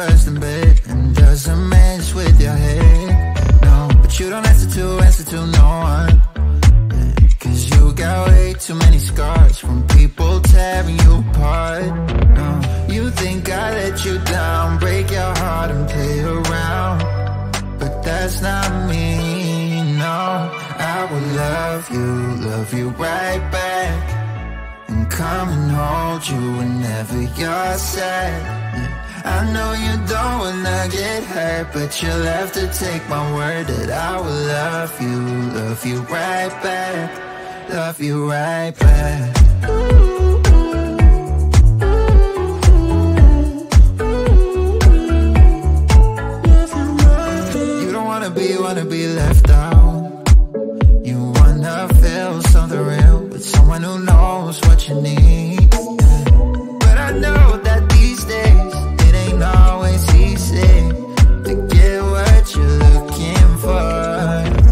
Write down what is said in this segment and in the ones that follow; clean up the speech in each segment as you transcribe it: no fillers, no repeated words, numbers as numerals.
first in bed and doesn't mess with your head. No, but you don't answer to no one. Cause you got way too many scars from people tearing you apart. No, you think I let you down, break your heart and play around, but that's not me, no. I will love you right back, and come and hold you whenever you're sad. Yeah. I know you don't wanna get hurt, but you'll have to take my word that I will love you right back, love you right back. You don't wanna be left out. You wanna feel something real with someone who knows what you need. But I know that these days it ain't always easy to get what you're looking for.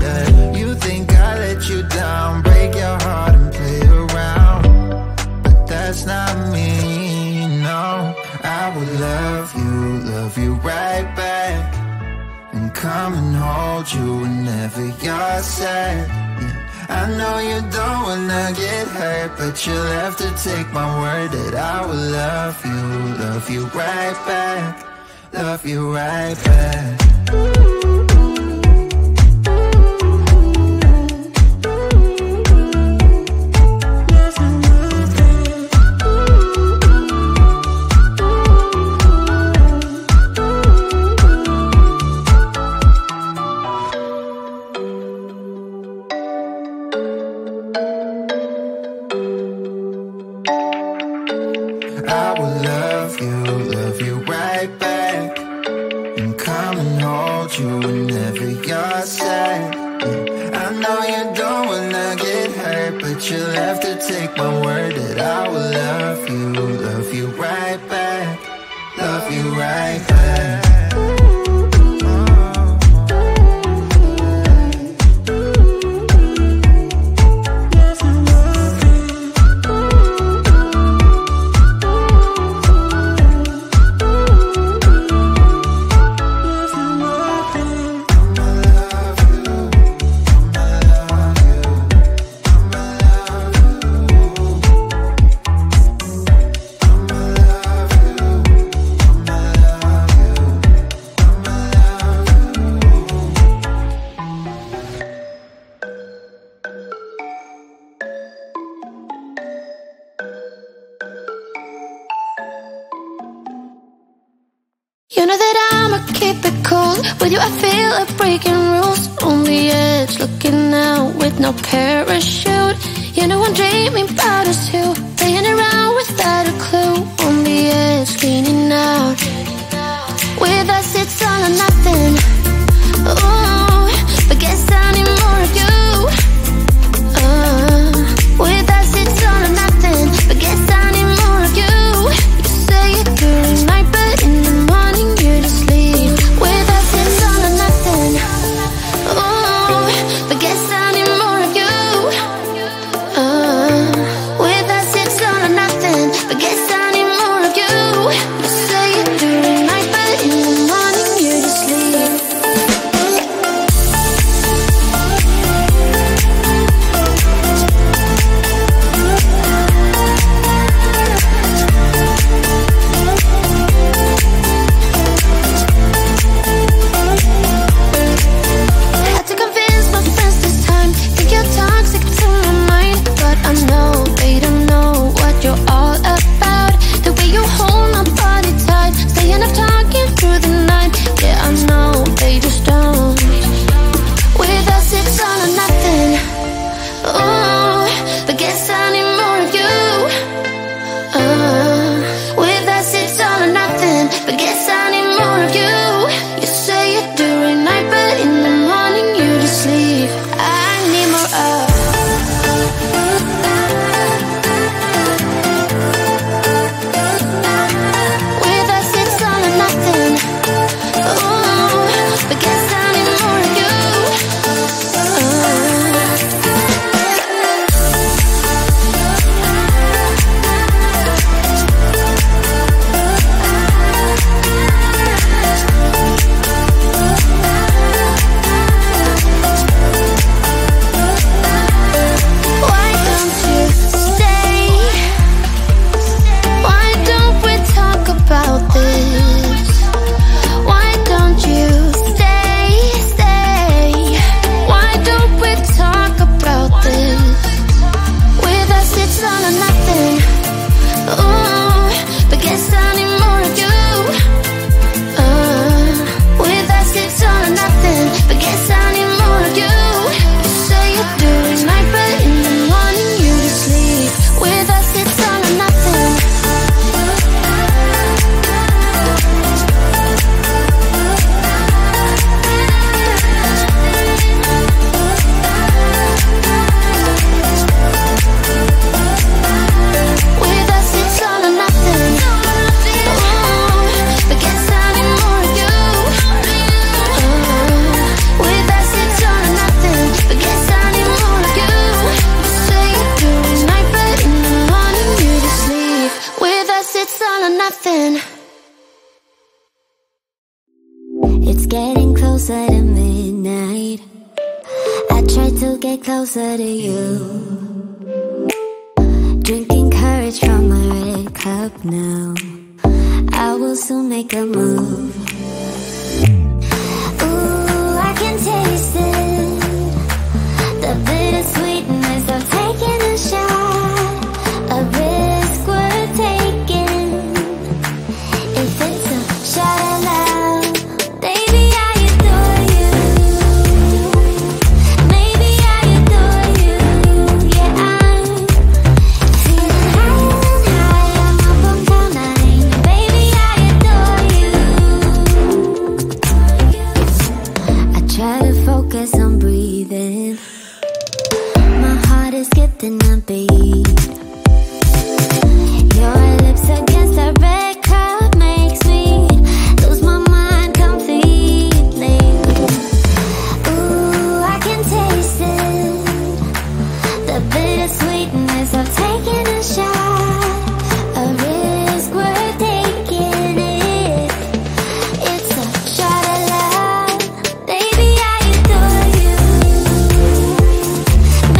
Yeah. You think I let you down, break your heart and play around, but that's not me, no. I will love you right back, and come and hold you whenever you're sad. Yeah. I know you don't wanna get hurt, but you'll have to take my word that I will love you right back, love you right back. I will love you right back, and come and hold you whenever you're sad. Yeah. I know you don't wanna get hurt, but you'll have to take my word that I will love you right back, love you right back. You know that I'ma keep it cool. With you I feel like breaking rules. On the edge, looking out with no parachute. You know I'm dreaming about us two, playing around without a clue. On the edge, leaning out. With us it's all or nothing. Ooh, but guess I need more of you. With us it's all or nothing, but guess I need more of you. You say it during night, but in the morning you're asleep. With us it's all or nothing. Ooh, but guess I need more of you. With us it's all or nothing, but guess I need more of you. You say it during night, but in the morning you're asleep. It's getting closer to midnight. I try to get closer to you. Drinking courage from my red cup now. I will soon make a move. Ooh, I can taste it. The bittersweetness of taking a shot. A risk worth taking. If it's a shot of love, baby, I adore you. Maybe I adore you. Yeah, I'm feeling high. I'm up on cloud nine. Baby, I adore you. I try to focus on breathing. My heart is skipping a beat. Your lips against a red cup makes me lose my mind completely. Ooh, I can taste it. The bittersweetness of taking a shot. A risk worth taking it. It's a shot of love. Baby, I adore you.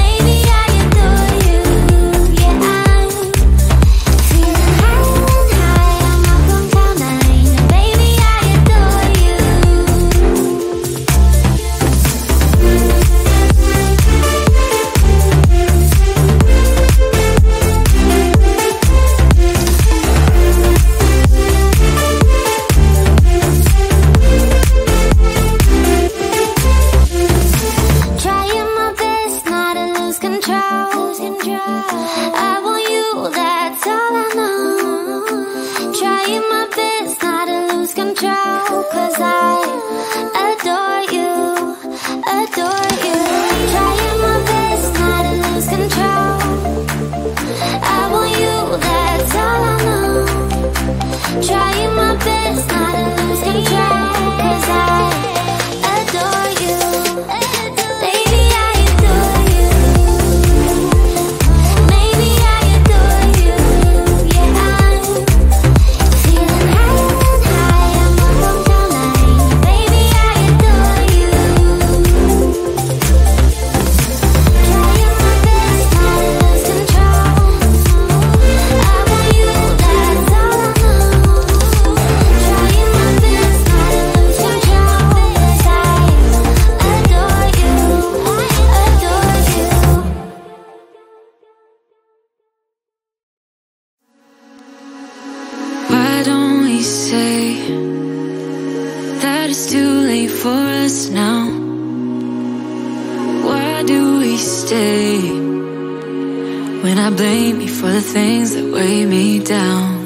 Maybe I adore you. Yeah, I'm feeling high. I'm up on cloud nine. Baby, I adore you. Trying my best not to lose control. I want you, that's all I know. Trying my best not to lose control. 'Cause I adore you, adore you. Trying my best not to lose control. I want you, that's all I know. Trying my best not to lose control. 'Cause I adore you. Baby, I adore you. Maybe I adore you. Yeah, I'm feeling high. I'm up on cloud nine. Baby, I adore you. Trying my best not to lose control. I want you, that's all I know. Trying my best not to lose control. 'Cause I adore you, adore you. Why don't we say that it's too late for us now? Why do we stay when I blame you for the things that weigh me down?